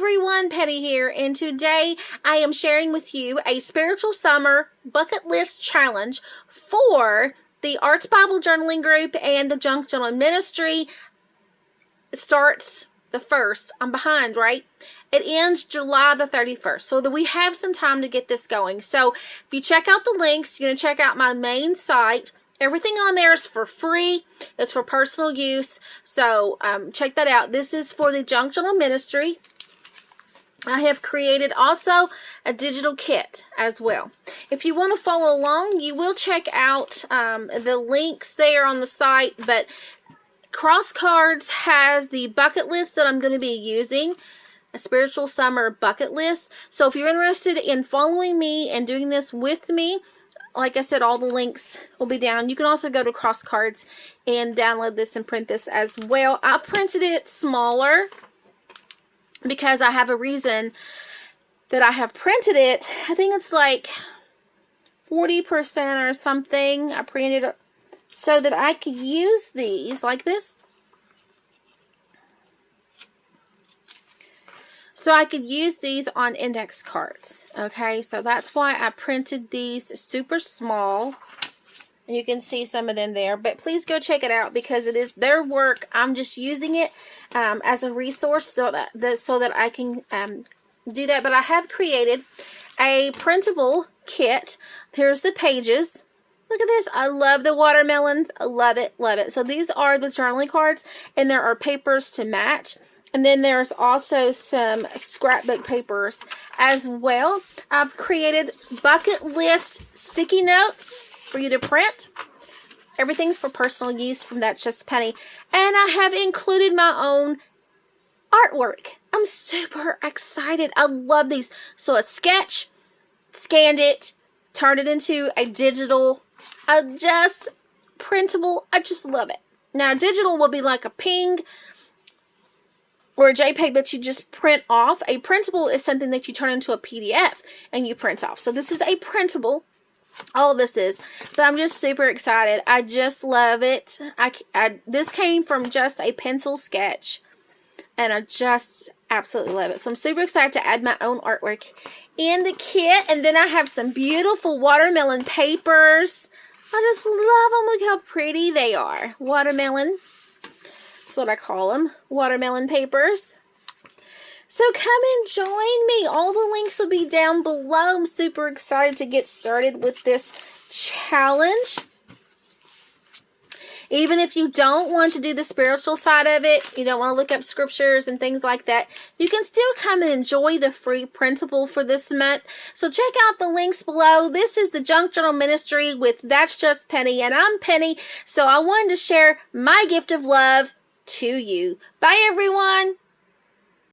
everyone, Penny here, and today I am sharing with you a spiritual summer bucket list challenge for the Arts Bible Journaling Group and the Junk Journal Ministry. It starts the 1st. I'm behind, right? It ends July the 31st, so that we have some time to get this going. So if you check out the links, you're going to check out my main site. Everything on there is for free. It's for personal use. So check that out. This is for the Junk Journal Ministry. I have created also a digital kit as well. If you want to follow along, you will check out the links there on the site. But CrossCards has the bucket list that I'm going to be using. A spiritual summer bucket list. So if you're interested in following me and doing this with me, like I said, all the links will be down. You can also go to CrossCards and download this and print this as well. I printed it smaller because I have a reason that I have printed it. I think it's like 40% or something. I printed it so that I could use these like this. So I could use these on index cards. Okay, so that's why I printed these super small. You can see some of them there. But please go check it out because it is their work. I'm just using it as a resource so that I can do that. But I have created a printable kit. Here's the pages. Look at this. I love the watermelons. I love it, love it. So these are the journaling cards, and there are papers to match. And then there's also some scrapbook papers as well. I've created bucket list sticky notes for you to print. Everything's for personal use from That's Just a Penny. And I have included my own artwork. I'm super excited. I love these. So a sketch, scanned it, turned it into a digital, just printable. I just love it. Now digital will be like a ping or a JPEG that you just print off. A printable is something that you turn into a PDF and you print off. So this is a printable. All this is. But I'm just super excited. I just love it. This came from just a pencil sketch. And I just absolutely love it. So I'm super excited to add my own artwork in the kit. And then I have some beautiful watermelon papers. I just love them. Look how pretty they are. Watermelon. That's what I call them, watermelon papers. So come and join me. All the links will be down below. I'm super excited to get started with this challenge. Even if you don't want to do the spiritual side of it, you don't want to look up scriptures and things like that, you can still come and enjoy the free printable for this month. So check out the links below. This is the Junk Journal Ministry with That's Just Penny, and I'm Penny. So I wanted to share my gift of love to you. Bye, everyone.